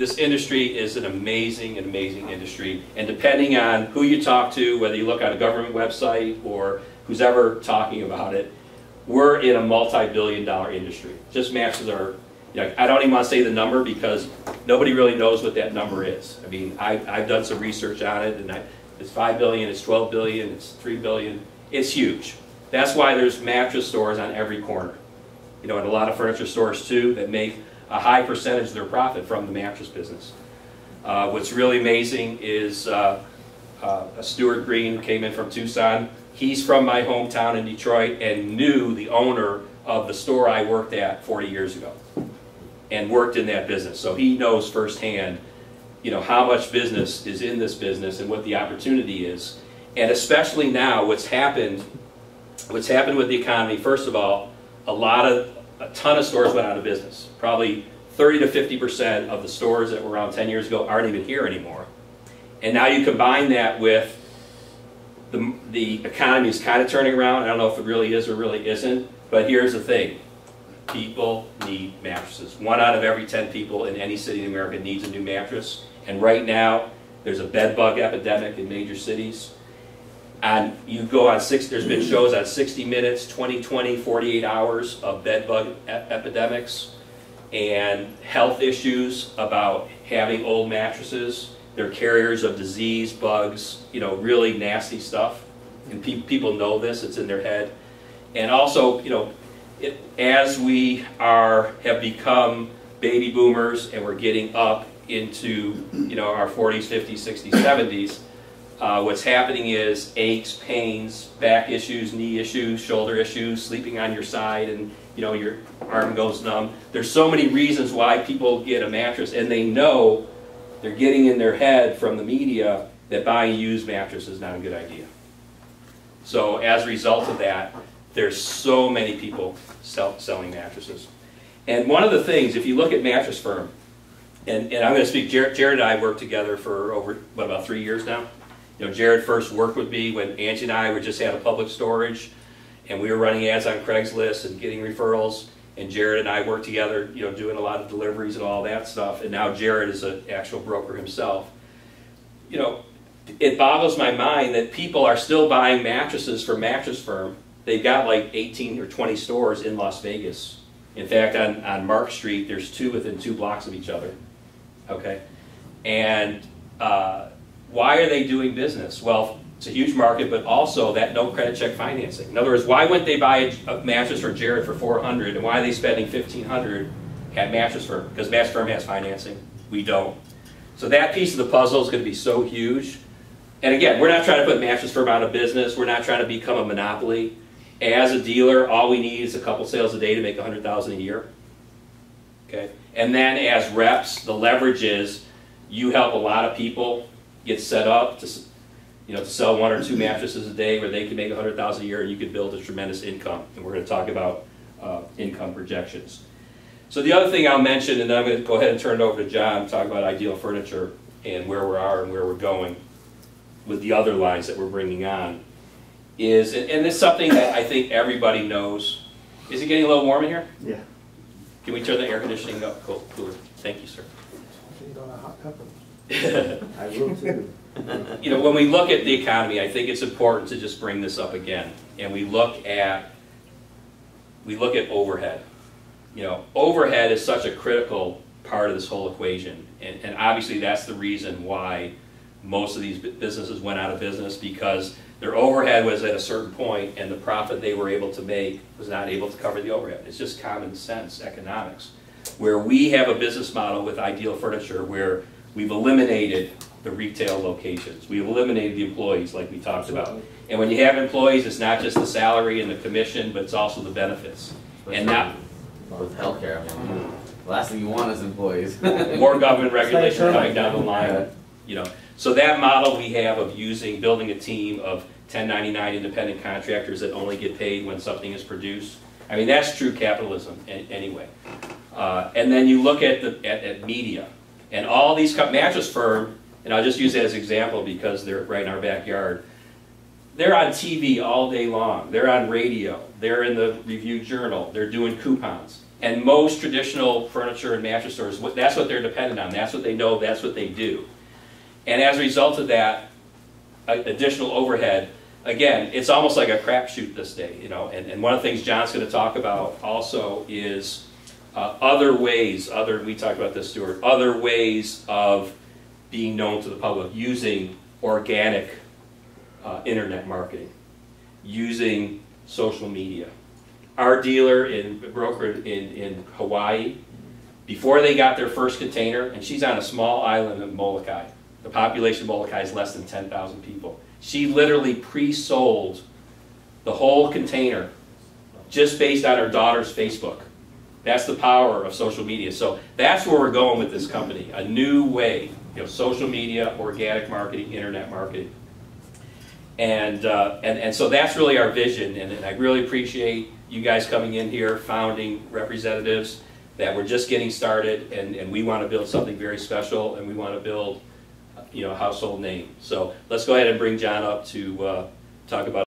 this industry is an amazing, amazing industry. And depending on who you talk to, whether you look on a government website or who's ever talking about it, we're in a multi-billion-dollar industry. Just mattresses are, you know, I don't even want to say the number because nobody really knows what that number is. I mean, I've done some research on it, and it's 5 billion, it's 12 billion, it's 3 billion. It's huge. That's why there's mattress stores on every corner. You know, and a lot of furniture stores too that make a high percentage of their profit from the mattress business. What's really amazing is Stuart Green came in from Tucson. He's from my hometown in Detroit and knew the owner of the store I worked at 40 years ago and worked in that business. So he knows firsthand, you know, how much business is in this business and what the opportunity is. And especially now, what's happened with the economy, first of all, a ton of stores went out of business. Probably 30 to 50% of the stores that were around 10 years ago aren't even here anymore. And now you combine that with the economy is kind of turning around. I don't know if it really is or really isn't, but here's the thing. People need mattresses. 1 out of every 10 people in any city in America needs a new mattress. And right now, there's a bed bug epidemic in major cities. And you go on there's been shows on 60 Minutes, 20/20, 48 hours of bed bug epidemics and health issues about having old mattresses. They're carriers of disease, bugs, you know, really nasty stuff. And people know this, it's in their head. And also, you know, as we have become baby boomers and we're getting up into, you know, our 40s, 50s, 60s, 70s, what's happening is aches, pains, back issues, knee issues, shoulder issues, sleeping on your side and, you know, your arm goes numb. There's so many reasons why people get a mattress, and they know they're getting in their head from the media that buying a used mattress is not a good idea. So as a result of that, there's so many people selling mattresses. And one of the things, if you look at Mattress Firm, and I'm going to speak, Jared and I worked together for over, what, about 3 years now? You know, Jared first worked with me when Angie and I were just out of public storage, and we were running ads on Craigslist and getting referrals, and Jared and I worked together, you know, doing a lot of deliveries and all that stuff, and now Jared is an actual broker himself. You know, it boggles my mind that people are still buying mattresses from Mattress Firm. They've got like 18 or 20 stores in Las Vegas. In fact, on Mark Street, there's 2 within 2 blocks of each other. Okay? And why are they doing business? Well, it's a huge market, but also that no credit check financing. In other words, why wouldn't they buy a mattress for Jared for $400, and why are they spending $1,500 at Mattress Firm? Because Mattress Firm has financing. We don't. So that piece of the puzzle is going to be so huge. And again, we're not trying to put Mattress Firm out of business. We're not trying to become a monopoly. As a dealer, all we need is a couple sales a day to make $100,000 a year. Okay? And then as reps, the leverage is you help a lot of people get set up to, you know, to sell 1 or 2 mattresses a day where they can make $100,000 a year, and you can build a tremendous income. And we're going to talk about income projections. So the other thing I'll mention, and then I'm going to go ahead and turn it over to John, talk about Ideal Furniture and where we are and where we're going with the other lines that we're bringing on, is, and it's something that I think everybody knows. Is it getting a little warm in here? Yeah. Can we turn the air conditioning up? Cool, cooler. Thank you, sir. I need on a hot pepper. I will too. You know, when we look at the economy, I think it's important to just bring this up again, and we look at overhead. You know, overhead is such a critical part of this whole equation, and obviously that's the reason why most of these businesses went out of business, because their overhead was at a certain point and the profit they were able to make was not able to cover the overhead. It's just common sense economics. Where we have a business model with Ideal Furniture where we've eliminated the retail locations. We've eliminated the employees like we talked about. And when you have employees, it's not just the salary and the commission, but it's also the benefits. And now, with healthcare, I mean, the last thing you want is employees. more government regulation coming down the line. You know, so that model we have of building a team of 1099 independent contractors that only get paid when something is produced. I mean, that's true capitalism anyway. And then you look at media, and all these Mattress Firm, and I'll just use that as an example because they're right in our backyard. They're on TV all day long. They're on radio. They're in the Review Journal. They're doing coupons. And most traditional furniture and mattress stores, that's what they're dependent on. That's what they know, that's what they do. And as a result of that, additional overhead, again, it's almost like a crapshoot this day, you know. And one of the things John's going to talk about also is other ways, we talked about this, Stuart, other ways of being known to the public using organic internet marketing, using social media. Our dealer broker in Hawaii, before they got their first container, and she's on a small island in Molokai. The population of Molokai is less than 10,000 people. She literally pre-sold the whole container just based on her daughter's Facebook. That's the power of social media. So that's where we're going with this company, a new way, you know, social media, organic marketing, internet marketing. And so that's really our vision, and I really appreciate you guys coming in here, founding representatives, that we're just getting started, and we want to build something very special, and we want to build, you know, a household name. So let's go ahead and bring John up to talk about